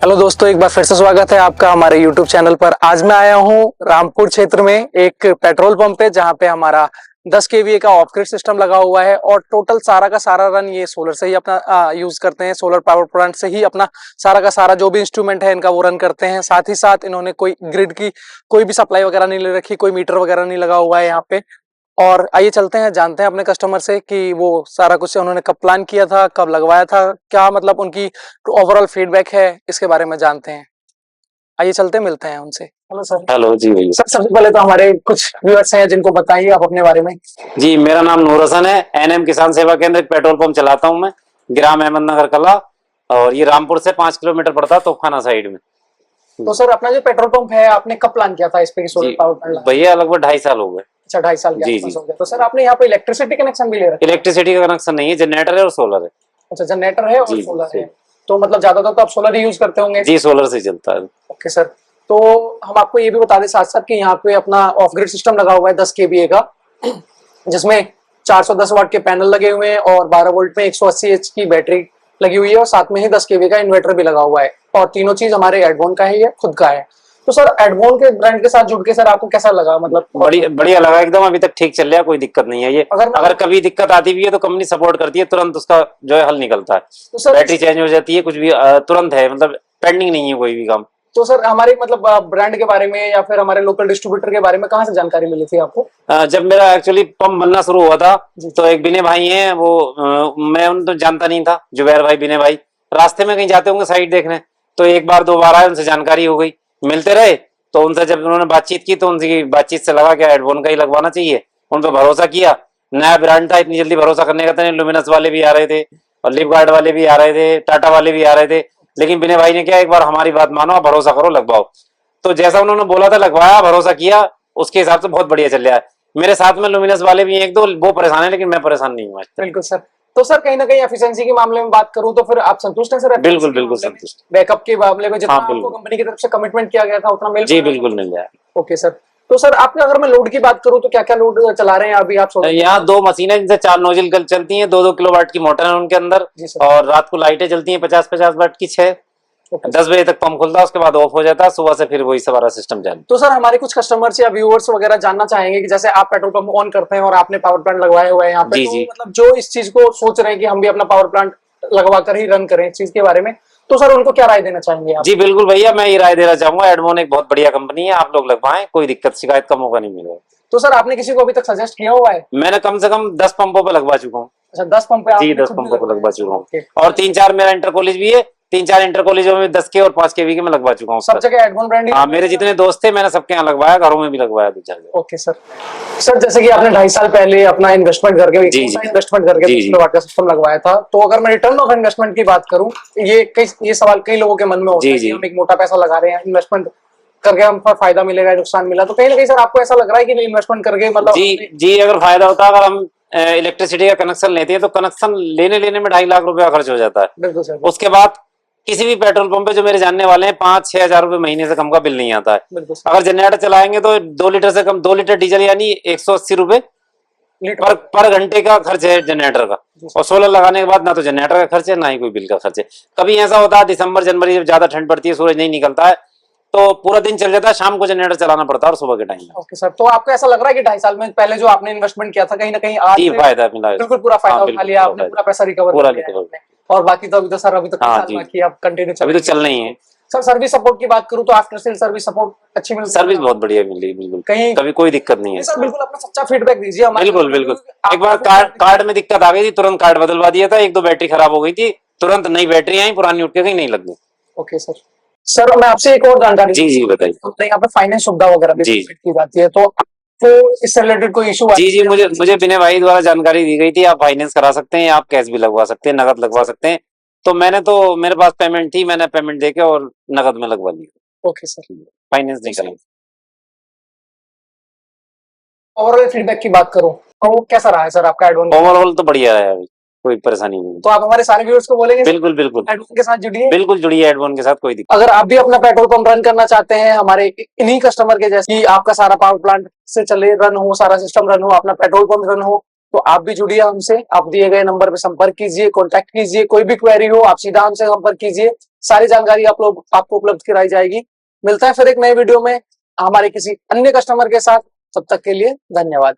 Hello दोस्तों, एक बार फिर से स्वागत है आपका हमारे YouTube चैनल पर। आज मैं आया हूँ रामपुर क्षेत्र में एक पेट्रोल पंप पे, जहाँ पे हमारा 10 kVA का ऑफ ग्रिड सिस्टम लगा हुआ है और टोटल सारा का सारा रन ये सोलर से ही अपना यूज करते हैं। सोलर पावर प्लांट से ही अपना सारा का सारा जो भी इंस्ट्रूमेंट है इनका वो रन करते हैं। साथ ही साथ इन्होंने कोई ग्रिड की कोई भी सप्लाई वगैरह नहीं ले रखी, कोई मीटर वगैरह नहीं लगा हुआ है यहाँ पे। और आइए चलते हैं, जानते हैं अपने कस्टमर से कि वो सारा कुछ उन्होंने कब प्लान किया था, कब लगवाया था, क्या मतलब उनकी ओवरऑल फीडबैक है, इसके बारे में जानते हैं। आइए चलते हैं, मिलते हैं उनसे। Hello sir. हेलो जी भैया। सर सबसे पहले तो हमारे कुछ व्यूअर्स हैं जिनको बताइए आप अपने बारे में। जी, मेरा नाम नूर हसन है। एनएम किसान सेवा केंद्र एक पेट्रोल पंप चलाता हूँ मैं, ग्राम अहमदनगर कला, और ये रामपुर से 5 किलोमीटर पड़ता है तोपखाना साइड में। तो सर अपना जो पेट्रोल पंप है आपने कब प्लान किया था इस पे सोलर पावर प्लांट? भैया लगभग 2.5 साल हो गए। अच्छा, 2.5 साल के जी आसपास जी। हो गया। तो सर आपने यहाँ पे इलेक्ट्रिसिटी कनेक्शन भी ले रखा है? इलेक्ट्रिसिटी का कनेक्शन नहीं है, जनरेटर है और सोलर है। अच्छा, जनरेटर है और जी सोलर है। तो मतलब ज्यादातर तो आप सोलर ही यूज करते होंगे? जी, सोलर से चलता है। Okay sir. तो हम आपको ये भी बता दें साथ साथ कि यहाँ पे अपना ऑफ ग्रिड सिस्टम लगा हुआ है 10 kVA का, जिसमें 410 वाट के पैनल लगे हुए हैं और 12 वोल्ट में 180 एच की बैटरी लगी हुई है और साथ में ही 10 kVA का इन्वर्टर भी लगा हुआ है। और तीनों चीज हमारे एडवोन का ही है, खुद का है। तो सर एडवोन के ब्रांड के साथ जुड़ के सर आपको कैसा लगा? मतलब बढ़िया लगा एकदम। अभी तक ठीक चल रहा है, कोई दिक्कत नहीं है। ये अगर कभी दिक्कत आती भी है तो कंपनी सपोर्ट करती है, तुरंत उसका जो है हल निकलता है। तो बैटरी चेंज हो जाती है, कुछ भी तुरंत है, मतलब पेंडिंग नहीं है कोई भी काम। तो सर हमारे मतलब ब्रांड के बारे में या फिर हमारे लोकल डिस्ट्रीब्यूटर के बारे में कहाँ से जानकारी मिली थी आपको? जब मेरा एक्चुअली पंप बनना शुरू हुआ था तो एक विनय भाई हैं, वो मैं उन तो जानता नहीं था, जुबैर भाई, विनय भाई रास्ते में कहीं जाते होंगे साइट देखने, तो एक बार दो बार आए, उनसे जानकारी हो गई, मिलते रहे। तो उनसे जब उन्होंने बातचीत की तो उनकी बातचीत से लगा कि एडवोन का ही लगवाना चाहिए। उन पर भरोसा किया, नया ब्रांड था, इतनी जल्दी भरोसा करने का था नहीं। लुमिनस वाले भी आ रहे थे और लिपगार्ड वाले भी आ रहे थे, टाटा वाले भी आ रहे थे, लेकिन विनय भाई ने क्या, एक बार हमारी बात मानो, भरोसा करो, लगवाओ। तो जैसा उन्होंने बोला था लगवाया, भरोसा किया, उसके हिसाब से बहुत बढ़िया चल रहा है। मेरे साथ में लुमिनस वाले भी हैं एक दो, वो परेशान है, लेकिन मैं परेशान नहीं हूँ। बिल्कुल सर। तो सर कहीं ना कहीं एफिशिएंसी के मामले में बात करूं तो फिर आप संतुष्ट हैं सर? बिल्कुल बिल्कुल संतुष्ट। बैकअप के मामले में जितना हाँ, आपको कंपनी की तरफ से कमिटमेंट किया गया था उतना मिल जी बिल्कुल मिल जाए। Okay sir. तो सर आपने अगर मैं लोड की बात करूं तो क्या क्या लोड चला रहे हैं अभी आप? यहाँ 2 मशीनें जिनसे 4 नोजल चलती हैं, 2-2 किलोवाट की मोटर है उनके अंदर, और रात को लाइटें चलती हैं 50-50 वाट की 6। 10 बजे तक पंप खुलता है, उसके बाद ऑफ हो जाता है, सुबह से फिर वही सारा सिस्टम चालू। तो सर हमारे कुछ कस्टमर्स या व्यूअर्स वगैरह जानना चाहेंगे कि जैसे आप पेट्रोल पंप ऑन करते हैं और आपने पावर प्लांट लगवाया हुआ है यहाँ पे, तो मतलब जो इस चीज को सोच रहे हैं कि हम भी अपना पावर प्लांट लगवा कर ही रन करें इस चीज के बारे में, तो सर उनको क्या राय देना चाहेंगे आप? जी बिल्कुल भैया, मैं ये राय देना चाहूंगा, एडवोन एक बहुत बढ़िया कंपनी है, आप लोग लगवाएं, कोई दिक्कत शिकायत का मौका नहीं मिलेगा। तो सर आपने किसी को अभी तक सजेस्ट किया हुआ है? मैंने कम से कम 10 पंपों पे लगवा चुका हूँ। अच्छा, 10 पंप पे? जी 10 पंपों पे लगवा चुका हूँ, और 3-4 मेरा इंटर कॉलेज भी है, 3-4 इंटर कॉलेजों में 10 के और 5 के वी के मैं लगवा चुका हूँ। सब जगह एडवोन ब्रांड? हाँ, मेरे जितने दोस्त थे मैंने सबके यहाँ लगवाया, घरों में भी लगवाया 2-4 जगह। Okay sir. सर जैसे कि आपने 2.5 साल पहले अपना इन्वेस्टमेंट करके का सिस्टम लगवाया था, तो अगर मैं रिटर्न ऑफ इन्वेस्टमेंट की बात करूं, ये सवाल कई लोगों के मन में होता है कि हम एक मोटा पैसा लगा रहे हैं, इन्वेस्टमेंट करके हम फायदा मिलेगा, नुकसान मिला, तो कहीं ना कहीं सर आपको ऐसा लग रहा है कि इन्वेस्टमेंट करके मतलब? जी अगर फायदा होता है, अगर हम इलेक्ट्रिसिटी का कनेक्शन लेते हैं तो कनेक्शन लेने में 2.5 लाख रुपया खर्च हो जाता है। बिल्कुल सर। उसके बाद किसी भी पेट्रोल पंप पे जो मेरे जानने वाले हैं 5-6 हजार रुपए महीने से कम का बिल नहीं आता है। अगर जनरेटर चलाएंगे तो 2 लीटर से कम, 2 लीटर डीजल यानी 180 रुपए पर घंटे का खर्च है जनरेटर का। और सोलर लगाने के बाद ना तो जनरेटर का खर्च है, ना ही कोई बिल का खर्च है। कभी ऐसा होता है दिसंबर जनवरी जब ज्यादा ठंड पड़ती है, सूरज नहीं निकलता है, तो पूरा दिन चल जाता है, शाम को जनरेटर चलाना पड़ता है और सुबह के टाइम। Okay sir. तो आपको ऐसा लग रहा है कि 2.5 साल में पहले जो आपने इन्वेस्टमेंट किया था कहीं ना कहीं आज फायदा मिला? बिल्कुल पूरा फायदा उठा लिया आपने, पूरा पैसा रिकवर कर लिया। और बाकी तो अभी तो सर अभी तो बाकी आप कंटिन्यू अभी तो चल रही है। सर सर्विस सपोर्ट की बात करूं तो आफ्टर सेल सर्विस सपोर्ट अच्छी मिलती है? सर्विस बहुत बढ़िया मिल रही, बिल्कुल कहीं कभी कोई दिक्कत नहीं है सर। बिल्कुल अपना सच्चा फीडबैक दीजिए। बिल्कुल एक बार कार्ड में दिक्कत आ गई थी, तुरंत कार्ड बदलवा दिया था। 1-2 बैटरी खराब हो गई थी, तुरंत नई बैटरी आई, पुरानी उठ के कहीं नहीं लग गई। Okay sir. सर मैं आपसे एक और जानकारी, जी बताइए। यहाँ पे फाइनेंस सुविधा वगैरह भी की जाती है, तो तो इससे रिलेटेड कोई इशू? जी मुझे विनय भाई द्वारा जानकारी दी गई थी, आप फाइनेंस करा सकते हैं, आप कैश भी लगवा सकते हैं, नगद लगवा सकते हैं। तो मेरे पास पेमेंट थी, मैंने पेमेंट देके और नगद में लगवा ली। Okay sir. फाइनेंस नहीं कराई। ओवरऑल फीडबैक की बात करूं तो कैसा रहा है सर आपका एडवांस? ओवरऑल तो बढ़िया है, अभी कोई परेशानी नहीं। तो आप हमारे सारे व्यूअर्स को बोलेंगे? बिल्कुल एडवोन के साथ जुड़िए। बिल्कुल जुड़िए एडवोन के साथ, कोई दिक्कत। अगर आप भी अपना पेट्रोल पंप रन करना चाहते हैं हमारे इन्हीं कस्टमर के जैसे कि आपका सारा पावर प्लांट से चले, रन हो, सारा सिस्टम रन हो, अपना पेट्रोल पंप रन हो, तो आप भी जुड़िए हमसे, आप दिए गए नंबर पे संपर्क कीजिए, कॉन्टैक्ट कीजिए, कोई भी क्वेरी हो आप सीधा हमसे संपर्क कीजिए, सारी जानकारी आपको उपलब्ध कराई जाएगी। मिलता है फिर एक नए वीडियो में हमारे किसी अन्य कस्टमर के साथ, तब तक के लिए धन्यवाद।